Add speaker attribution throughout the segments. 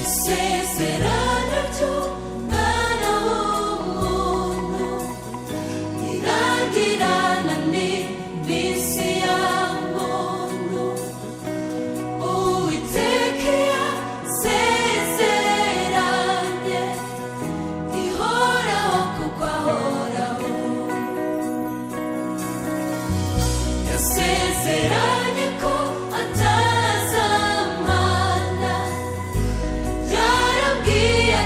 Speaker 1: isezerano ry'umwana w'umuntu rirangirana n'iminsi ya muntu. Uwiteka yasezeranye ihoraho kuko ahoraho. Yasezeranye ko atazamana, yarabwiye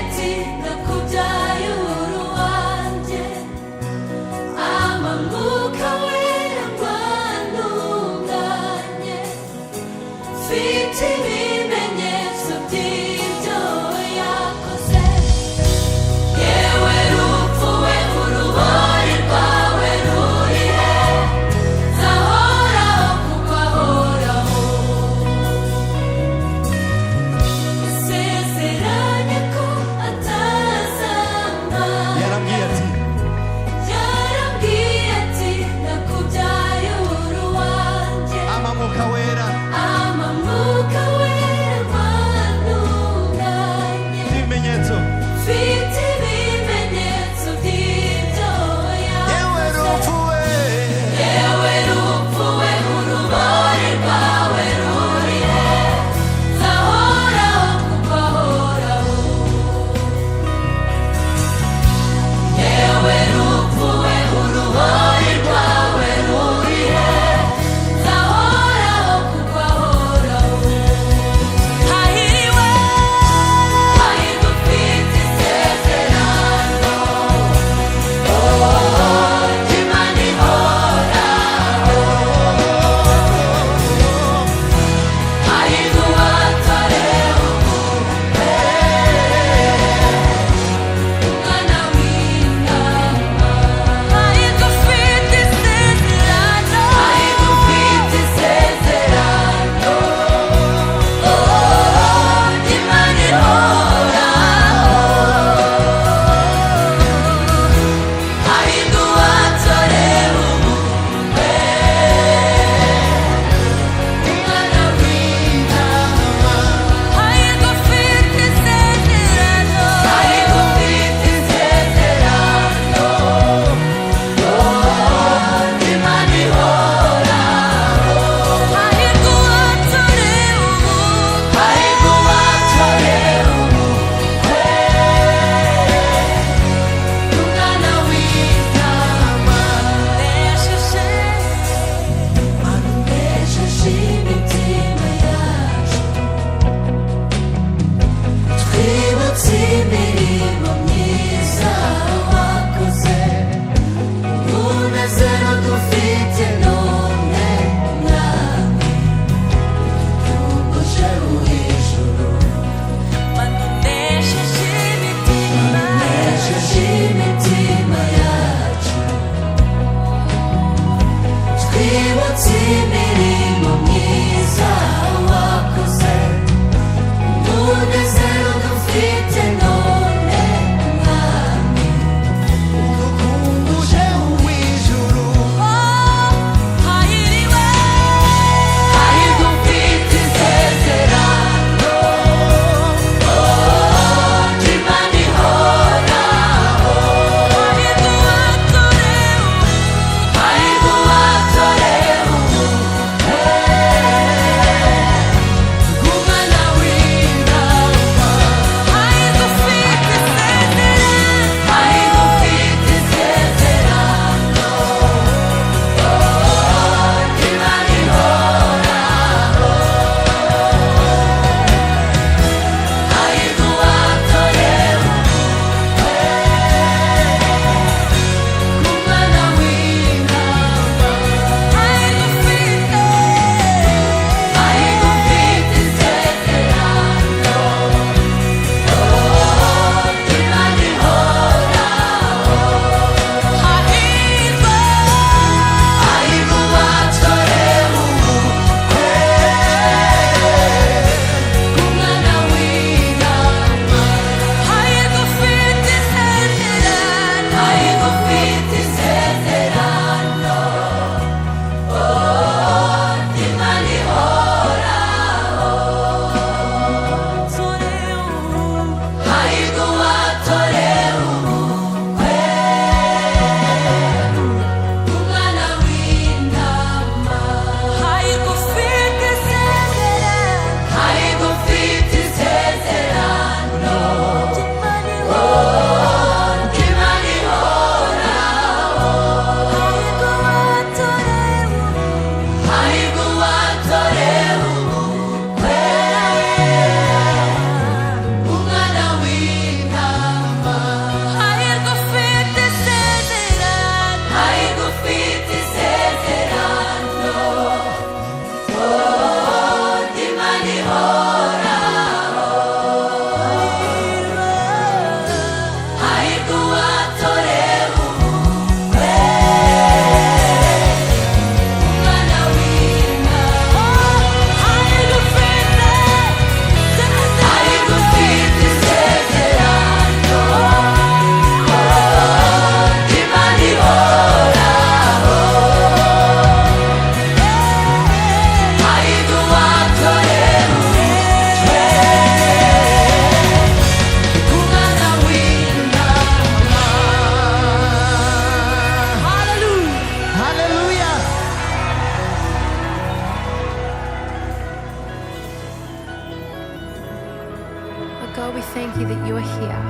Speaker 2: thank you that you are here.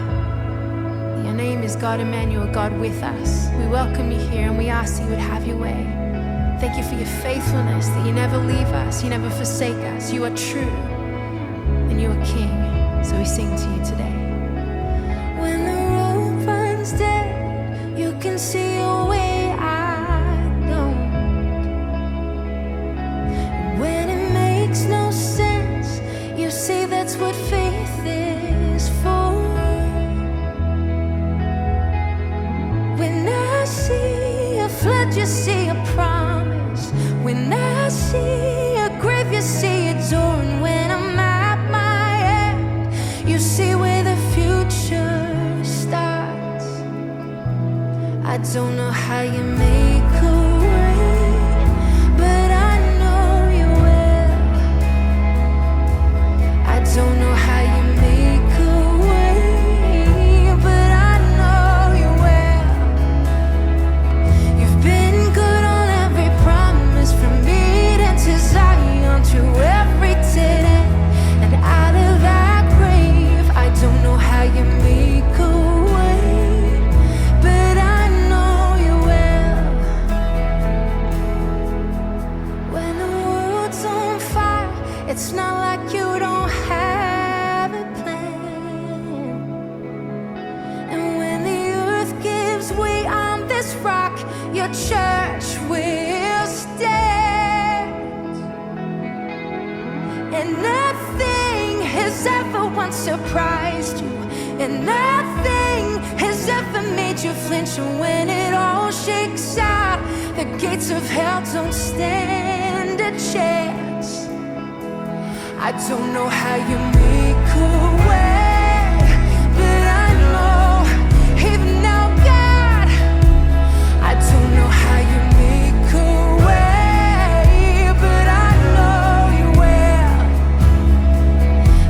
Speaker 2: Your name is God Emmanuel, God with us. We welcome you here and we ask that you would have your way. Thank you for your faithfulness, that you never leave us, you never forsake us. You are true and you are King. So we sing to you today.
Speaker 1: When the road runs dead, you can see a way I don't. And when it makes no sense, you see that's what faith is for. When I see a flood, you see a promise. When I see a grave, you see a door. And when I'm at my end, you see where the future starts. I don't know how you make a way, but I know you will. I don't know how you make a way, but I know you will. You've been good on every promise, from Eden to Zion, to every dead end and out of that grave. I don't know how you make a way, but I know you will. When the world's on fire, it's not like you don't have a plan. And when the earth gives way on this rock, your church will stand. And nothing has ever once surprised you, and nothing has ever made you flinch. And when it all shakes out, the gates of hell don't stand a chance. I don't know how you make a way, but I know, even now, God, I don't know how you make a way, but I know you will.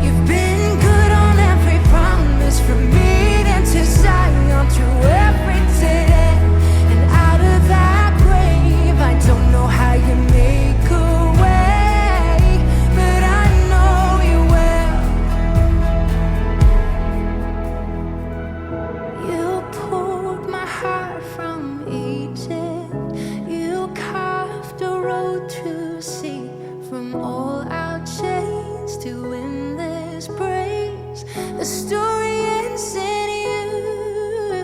Speaker 1: You've been good on every promise, from Eden to Zion, through every dead end and out of that grave. I don't know how you make a way, but I know you will. You pulled my heart from Egypt. You carved a road to see, from all our chains to endless praise. The story ends in you.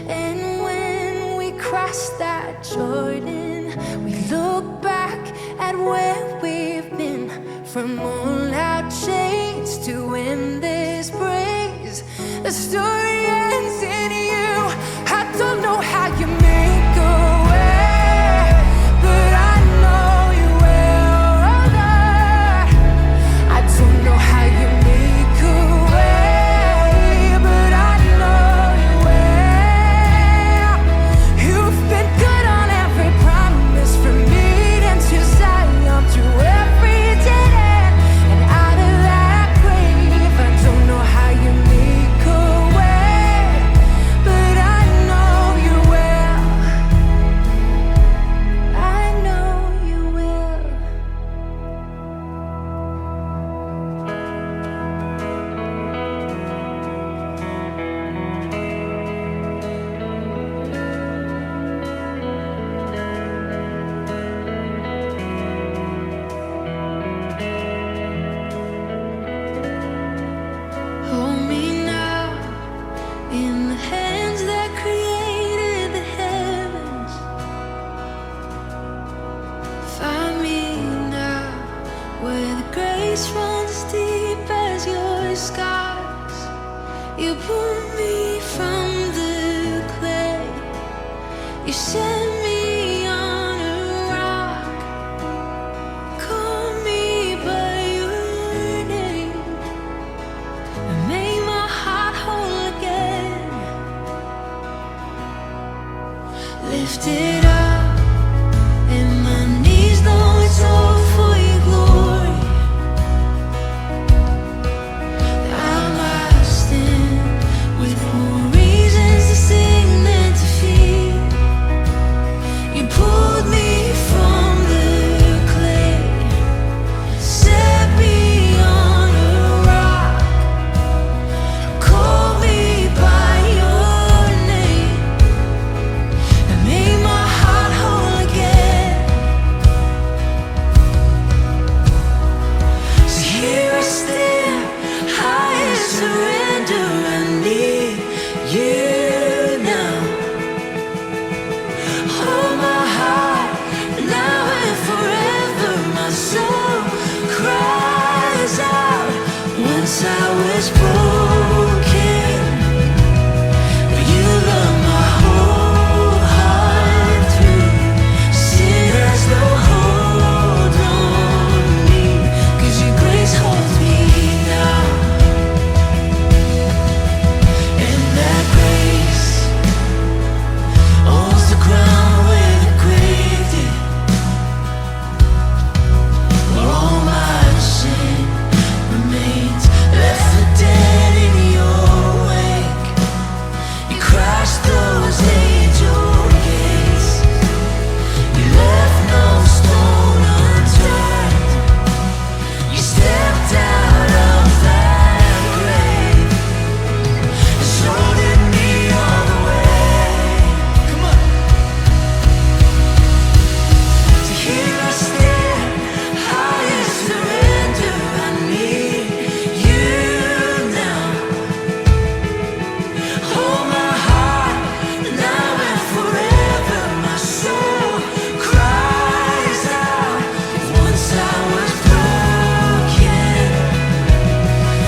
Speaker 1: And when we cross that Jordan, we look back at where we've been, from all our chains to endless praise. The story ends in you. I don't know how you make a way, but I know you will. Oh Lord, I don't know how you make a way, but I know you will. You've been good on every promise, from Eden to Zion, through every dead end and out of that grave. I don't know how you make a way, but I know you will. I know you will. Hold me now in the hands that created the heavens. Find me now where the grace runs as deep as your skies. You pull me from the clay. You set me on a rock. Call me by your name and make my heart whole again. Lift it up, and my knees know it's all for your glory. I'm lost in was broken, but you love my whole heart through. Sin has no hold on me, 'cause your grace holds me now. And that grace owns the ground where the grave did, where all my sin remains, left for dead in your wake. You crashed those angel gates, you left no stone unturned. You stepped out of that grave and shouldered me all the way. Come on. So here I stand, high in surrender. I need you now. Hold my heart now and forever. My soul cries out. Once I was broken,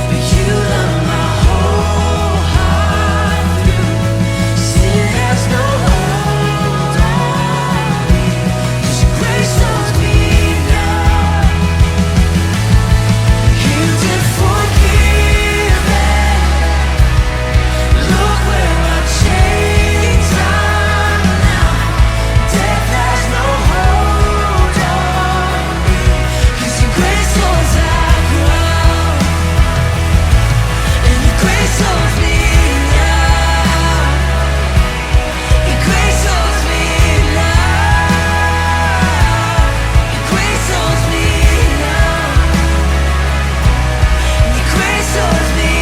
Speaker 1: but you love my whole heart through. Sin has no hold on me, 'cause your grace owns me now. Healed and forgiven. Look where my chains are now. Death has no hold on me, 'cause your grace holds our ground. And your grace holds me now. Your grace holds me now. Your grace holds me now. Your grace holds me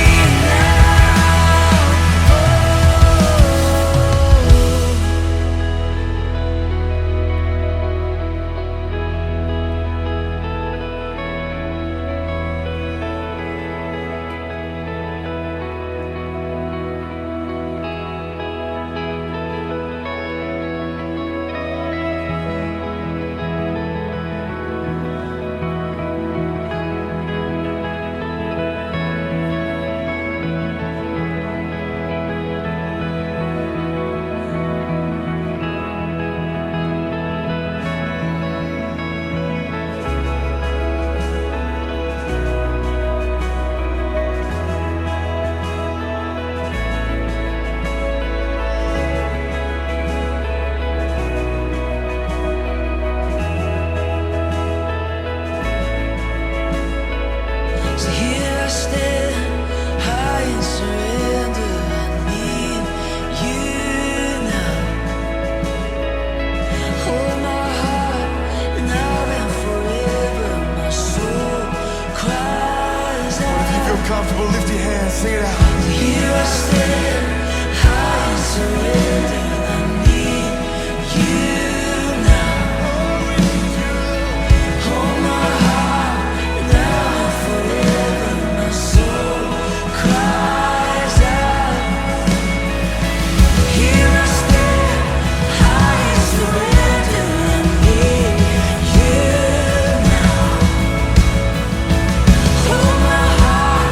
Speaker 1: So here I stand, high in surrender. I need you now. Hold my heart now and forever. My soul cries
Speaker 3: If you
Speaker 1: out.
Speaker 3: feel comfortable, lift your hands, sing it out.
Speaker 1: Here I stand, high in surrender. I need you now. Hold my heart now and forever. My soul cries out. Here I stand, high in surrender. I need you now. Hold my heart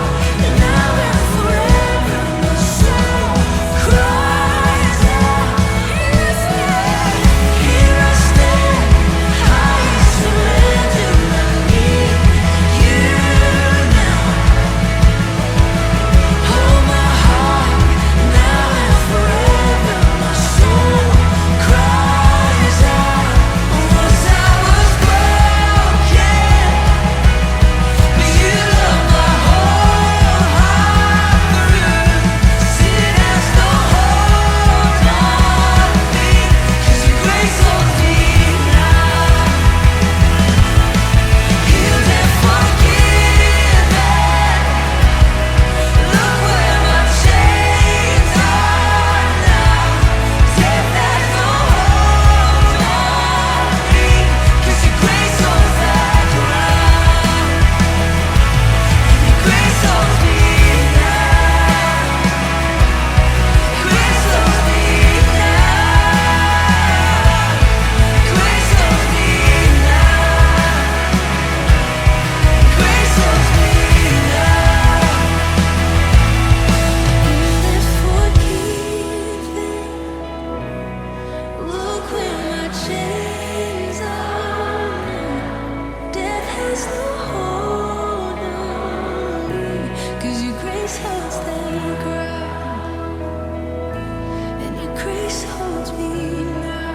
Speaker 1: now and forever. My soul cries out. touch the ground, and your grace holds me now.